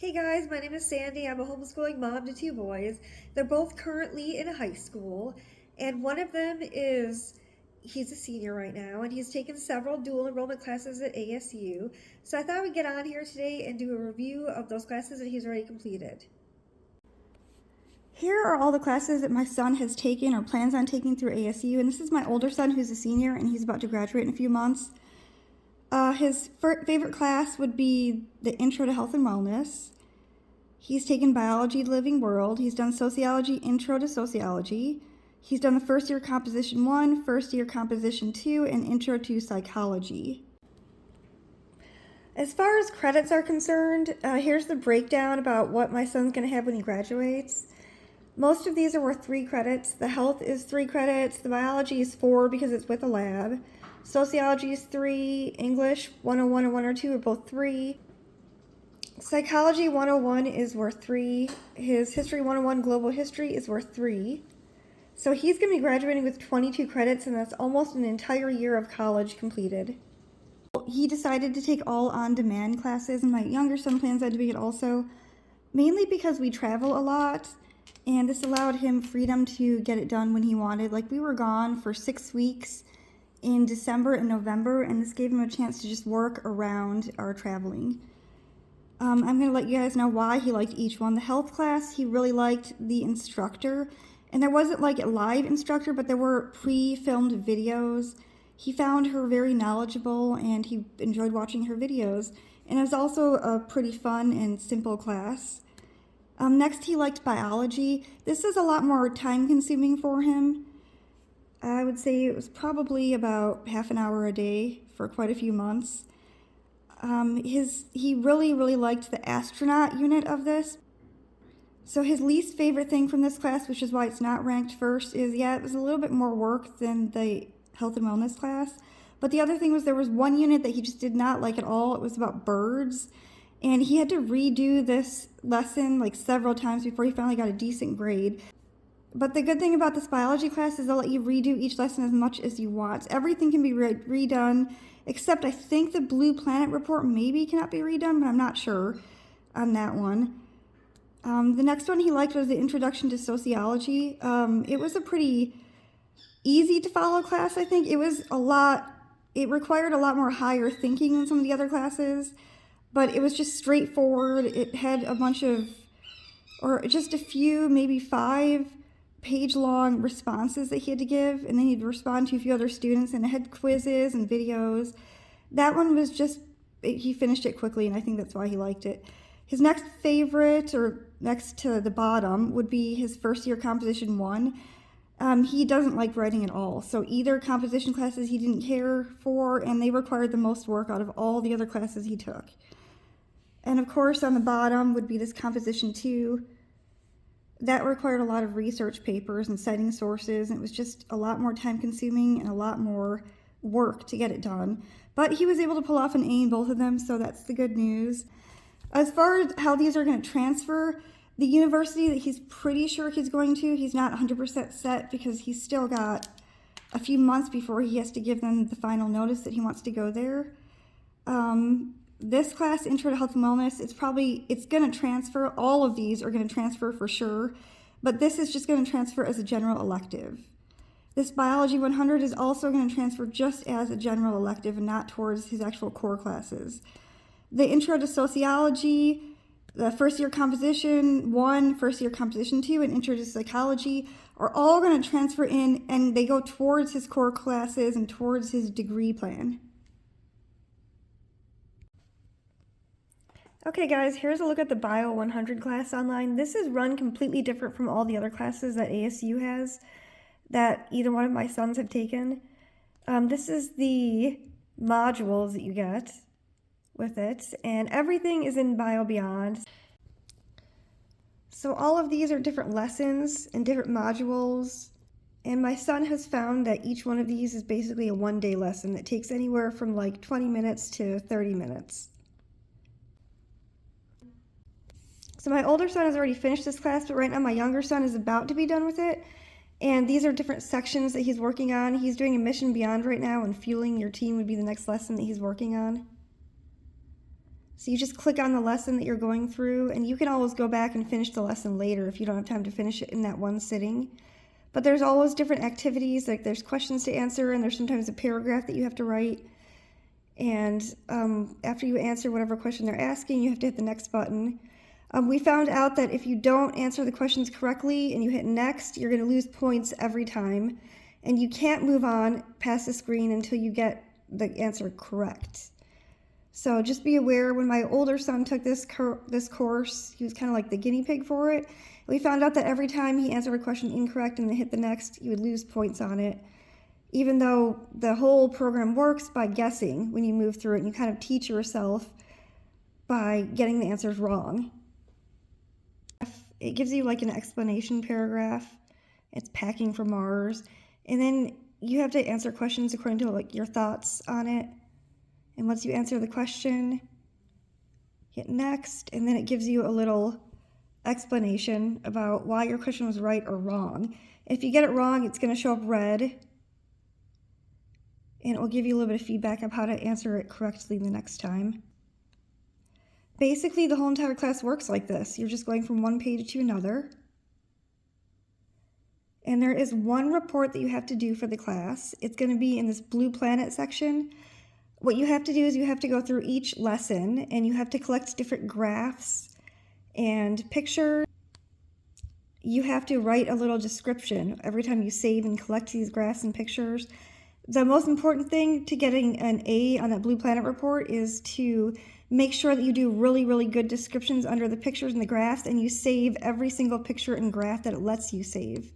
Hey guys, my name is Sandy. I'm a homeschooling mom to two boys. They're both currently in high school, and one of them he's a senior right now, and he's taken several dual enrollment classes at ASU. So I thought we'd get on here today and do a review of those classes that he's already completed. Here are all the classes that my son has taken or plans on taking through ASU, and this is my older son who's a senior and he's about to graduate in a few months. His favorite class would be the Intro to Health and Wellness. He's taken Biology, Living World. He's done Sociology, Intro to Sociology. He's done the First Year Composition 1, First Year Composition 2, and Intro to Psychology. As far as credits are concerned, here's the breakdown about what my son's going to have when he graduates. Most of these are worth 3 credits. The health is 3 credits. The biology is 4 because it's with a lab. Sociology is 3. English 101 and 102 are both 3. Psychology 101 is worth 3. His History 101 Global History is worth 3. So he's going to be graduating with 22 credits, and that's almost an entire year of college completed. He decided to take all on-demand classes, and my younger son plans on doing it also, mainly because we travel a lot. And this allowed him freedom to get it done when he wanted. Like, we were gone for 6 weeks in December and November, and this gave him a chance to just work around our traveling. I'm going to let you guys know why he liked each one. The health class, he really liked the instructor. And there wasn't like a live instructor, but there were pre-filmed videos. He found her very knowledgeable, and he enjoyed watching her videos. And it was also a pretty fun and simple class. Next, he liked biology. This is a lot more time-consuming for him. I would say it was probably about half an hour a day for quite a few months. He really liked the astronaut unit of this. So his least favorite thing from this class, which is why it's not ranked first, is, it was a little bit more work than the health and wellness class. But the other thing was there was one unit that he just did not like at all. It was about birds. And he had to redo this lesson like several times before he finally got a decent grade. But the good thing about this biology class is they'll let you redo each lesson as much as you want. Everything can be redone, except I think the Blue Planet report maybe cannot be redone, but I'm not sure on that one. The next one he liked was the Introduction to Sociology. It was a pretty easy to follow class, I think. It required a lot more higher thinking than some of the other classes. But it was just straightforward. It had just a few, maybe 5-page-long responses that he had to give, and then he'd respond to a few other students, and it had quizzes and videos. That one was he finished it quickly, and I think that's why he liked it. His next favorite, or next to the bottom, would be his First Year Composition 1. He doesn't like writing at all, so either composition classes he didn't care for, and they required the most work out of all the other classes he took. And of course, on the bottom would be this Composition 2. That required a lot of research papers and citing sources, and it was just a lot more time-consuming and a lot more work to get it done. But he was able to pull off an A in both of them, so that's the good news. As far as how these are going to transfer, the university that he's pretty sure he's going to, he's not 100% set because he's still got a few months before he has to give them the final notice that he wants to go there. This class, Intro to Health and Wellness, it's going to transfer. All of these are going to transfer for sure, but this is just going to transfer as a general elective. This Biology 100 is also going to transfer just as a general elective and not towards his actual core classes. The Intro to Sociology, the First Year Composition 1, First Year Composition 2, and Intro to Psychology are all going to transfer in, and they go towards his core classes and towards his degree plan. Okay guys, here's a look at the Bio 100 class online. This is run completely different from all the other classes that ASU has that either one of my sons have taken. This is the modules that you get with it, and everything is in Bio Beyond. So all of these are different lessons and different modules, and my son has found that each one of these is basically a one-day lesson that takes anywhere from like 20 minutes to 30 minutes. So my older son has already finished this class, but right now my younger son is about to be done with it. And these are different sections that he's working on. He's doing a Mission Beyond right now, and Fueling Your Team would be the next lesson that he's working on. So you just click on the lesson that you're going through, and you can always go back and finish the lesson later if you don't have time to finish it in that one sitting. But there's always different activities, like there's questions to answer, and there's sometimes a paragraph that you have to write. And after you answer whatever question they're asking, you have to hit the next button. We found out that if you don't answer the questions correctly and you hit next, you're going to lose points every time. And you can't move on past the screen until you get the answer correct. So just be aware, when my older son took this course, he was kind of like the guinea pig for it. We found out that every time he answered a question incorrect and then hit the next, you would lose points on it. Even though the whole program works by guessing when you move through it, and you kind of teach yourself by getting the answers wrong. It gives you like an explanation paragraph. It's packing for Mars. And then you have to answer questions according to like your thoughts on it. And once you answer the question, hit next, and then it gives you a little explanation about why your question was right or wrong. If you get it wrong, it's going to show up red, and it will give you a little bit of feedback of how to answer it correctly the next time. Basically, the whole entire class works like this. You're just going from one page to another. And there is one report that you have to do for the class. It's going to be in this Blue Planet section. What you have to do is you have to go through each lesson, and you have to collect different graphs and pictures. You have to write a little description every time you save and collect these graphs and pictures. The most important thing to getting an A on that Blue Planet report is to make sure that you do really, really good descriptions under the pictures and the graphs, and you save every single picture and graph that it lets you save.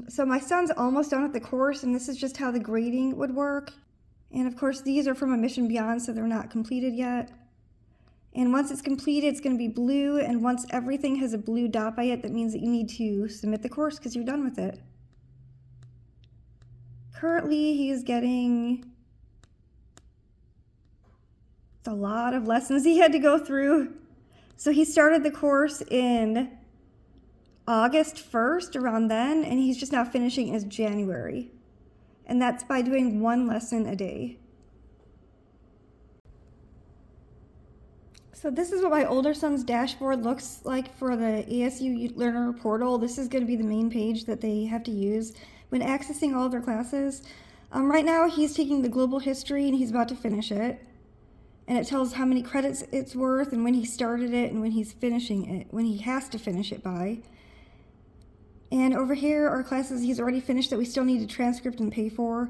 So my son's almost done with the course, and this is just how the grading would work. And of course, these are from a mission beyond, so they're not completed yet. And once it's completed, it's going to be blue, and once everything has a blue dot by it, that means that you need to submit the course because you're done with it. Currently, he's getting a lot of lessons he had to go through. So he started the course in August 1st, around then, and he's just now finishing as January. And that's by doing one lesson a day. So this is what my older son's dashboard looks like for the ASU Learner portal. This is going to be the main page that they have to use when accessing all of their classes. Right now he's taking the global history and he's about to finish it. And it tells how many credits it's worth and when he started it and when he's finishing it, when he has to finish it by. And over here are classes he's already finished that we still need a transcript and pay for.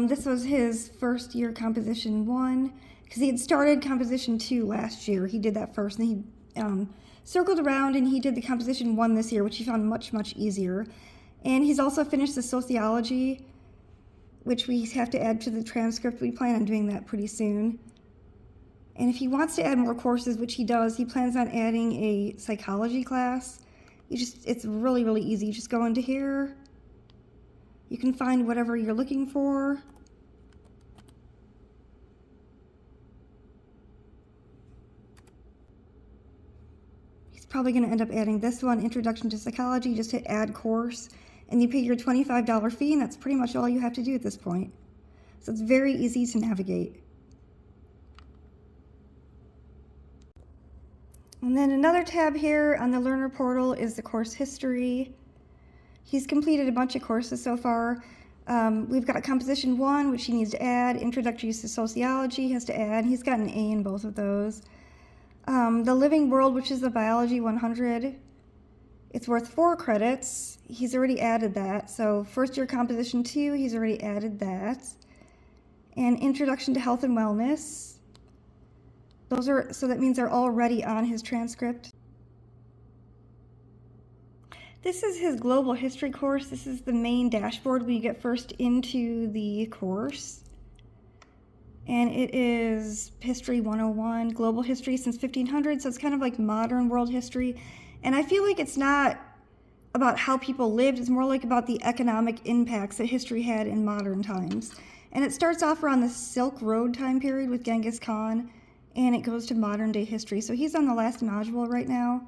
This was his first year Composition 1, because he had started Composition 2 last year. He did that first, and he circled around and he did the Composition 1 this year, which he found much, much easier. And he's also finished the sociology, which we have to add to the transcript. We plan on doing that pretty soon. And if he wants to add more courses, which he does, he plans on adding a psychology class. It's really, really easy. You just go into here. You can find whatever you're looking for. He's probably going to end up adding this one, Introduction to Psychology. Just hit Add Course, and you pay your $25 fee, and that's pretty much all you have to do at this point. So it's very easy to navigate. And then another tab here on the Learner portal is the course history. He's completed a bunch of courses so far. We've got Composition 1, which he needs to add. Introductory to Sociology he has to add. He's got an A in both of those. The Living World, which is the Biology 100, it's worth 4 credits. He's already added that. So first year Composition 2, he's already added that. And Introduction to Health and Wellness. So that means they're already on his transcript. This is his global history course. This is the main dashboard when you get first into the course. And it is History 101, global history since 1500, so it's kind of like modern world history. And I feel like it's not about how people lived, it's more like about the economic impacts that history had in modern times. And it starts off around the Silk Road time period with Genghis Khan, and it goes to modern day history. So he's on the last module right now.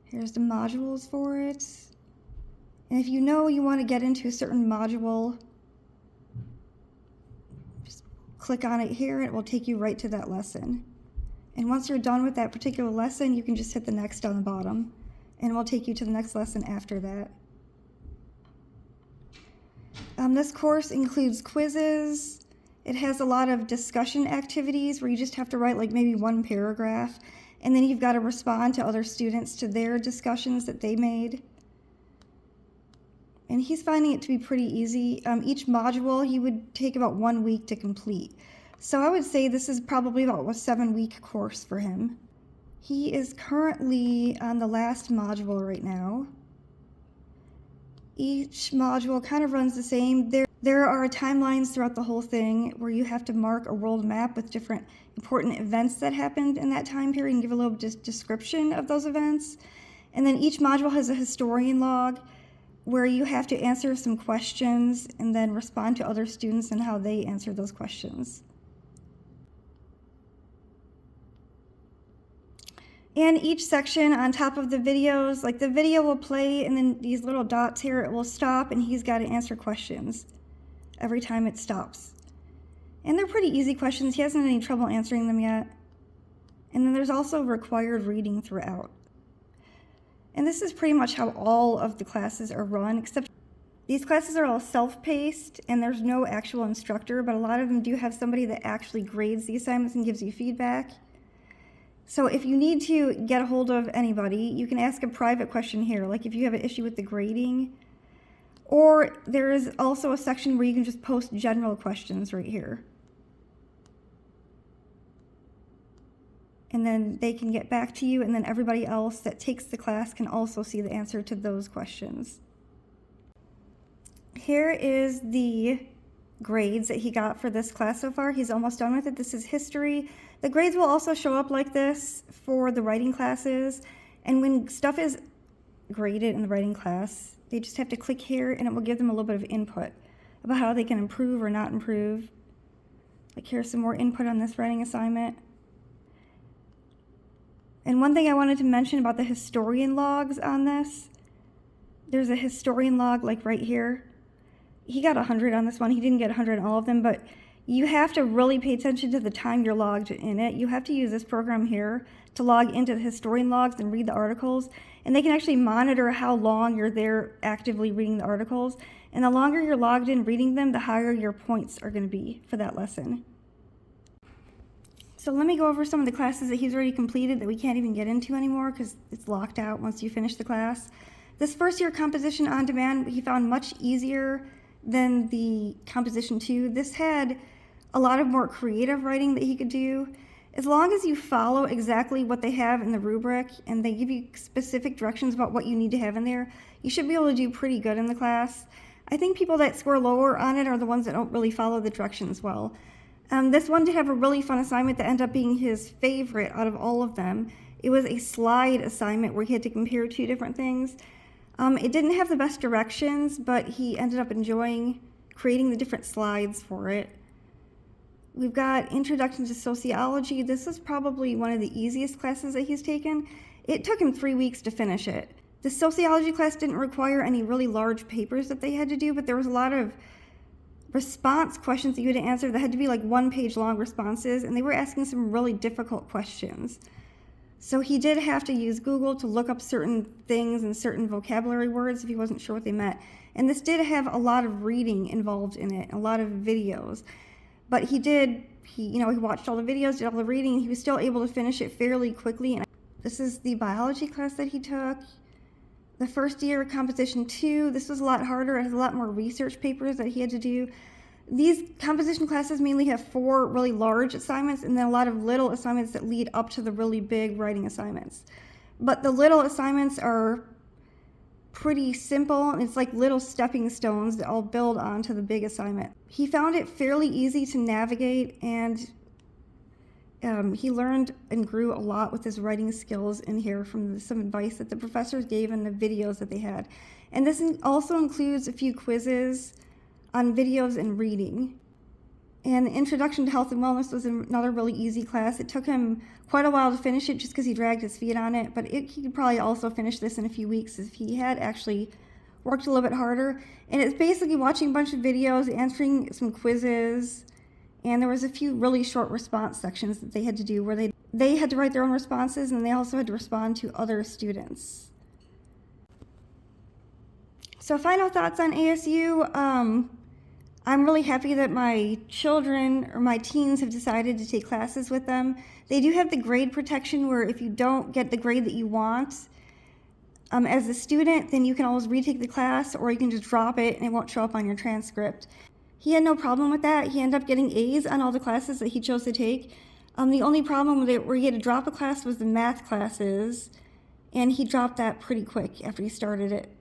Here's the modules for it. And if you know you want to get into a certain module, just click on it here and it will take you right to that lesson. And once you're done with that particular lesson, you can just hit the next on the bottom and it will take you to the next lesson after that. This course includes quizzes. It has a lot of discussion activities where you just have to write like maybe one paragraph, and then you've got to respond to other students to their discussions that they made. And he's finding it to be pretty easy. Each module he would take about 1 week to complete. So I would say this is probably about a 7-week course for him. He is currently on the last module right now. Each module kind of runs the same. There are timelines throughout the whole thing where you have to mark a world map with different important events that happened in that time period and give a little description of those events. And then each module has a historian log where you have to answer some questions and then respond to other students and how they answer those questions. And each section on top of the videos, like the video will play and then these little dots here, it will stop and he's got to answer questions every time it stops. And they're pretty easy questions. He hasn't had any trouble answering them yet. And then there's also required reading throughout. And this is pretty much how all of the classes are run, except these classes are all self-paced and there's no actual instructor, but a lot of them do have somebody that actually grades the assignments and gives you feedback. So if you need to get a hold of anybody, you can ask a private question here, like if you have an issue with the grading. Or there is also a section where you can just post general questions right here. And then they can get back to you, and then everybody else that takes the class can also see the answer to those questions. Here is the grades that he got for this class so far. He's almost done with it. This is history. The grades will also show up like this for the writing classes. And when stuff is graded in the writing class, they just have to click here and it will give them a little bit of input about how they can improve or not improve. Like here's some more input on this writing assignment. And one thing I wanted to mention about the historian logs on this, there's a historian log like right here. He got 100 on this one. He didn't get 100 on all of them, but you have to really pay attention to the time you're logged in it. You have to use this program here to log into the historian logs and read the articles. And they can actually monitor how long you're there actively reading the articles. And the longer you're logged in reading them, the higher your points are going to be for that lesson. So let me go over some of the classes that he's already completed that we can't even get into anymore because it's locked out once you finish the class. This first year composition on demand, he found much easier than the composition 2. This had a lot of more creative writing that he could do. As long as you follow exactly what they have in the rubric and they give you specific directions about what you need to have in there, you should be able to do pretty good in the class. I think people that score lower on it are the ones that don't really follow the directions well. This one did have a really fun assignment that ended up being his favorite out of all of them. It was a slide assignment where he had to compare 2 different things. It didn't have the best directions, but he ended up enjoying creating the different slides for it. We've got Introduction to Sociology. This is probably one of the easiest classes that he's taken. It took him 3 weeks to finish it. The sociology class didn't require any really large papers that they had to do, but there was a lot of response questions that you had to answer that had to be like 1-page long responses, and they were asking some really difficult questions. So he did have to use Google to look up certain things and certain vocabulary words if he wasn't sure what they meant. And this did have a lot of reading involved in it, a lot of videos. But he watched all the videos, did all the reading, and he was still able to finish it fairly quickly. And this is the biology class that he took. The first year, composition 2, this was a lot harder. It has a lot more research papers that he had to do. These composition classes mainly have 4 really large assignments and then a lot of little assignments that lead up to the really big writing assignments. But the little assignments are pretty simple, and it's like little stepping stones that all build onto the big assignment. He found it fairly easy to navigate, and he learned and grew a lot with his writing skills in here from some advice that the professors gave and the videos that they had. And this also includes a few quizzes on videos and reading. And the Introduction to Health and Wellness was another really easy class. It took him quite a while to finish it just because he dragged his feet on it, but he could probably also finish this in a few weeks if he had actually worked a little bit harder. And it's basically watching a bunch of videos, answering some quizzes, And there was a few really short response sections that they had to do where they had to write their own responses, and they also had to respond to other students. So final thoughts on ASU. I'm really happy that my children or my teens have decided to take classes with them. They do have the grade protection where if you don't get the grade that you want as a student, then you can always retake the class, or you can just drop it and it won't show up on your transcript. He had no problem with that. He ended up getting A's on all the classes that he chose to take. The only problem with it where he had to drop a class was the math classes, and he dropped that pretty quick after he started it.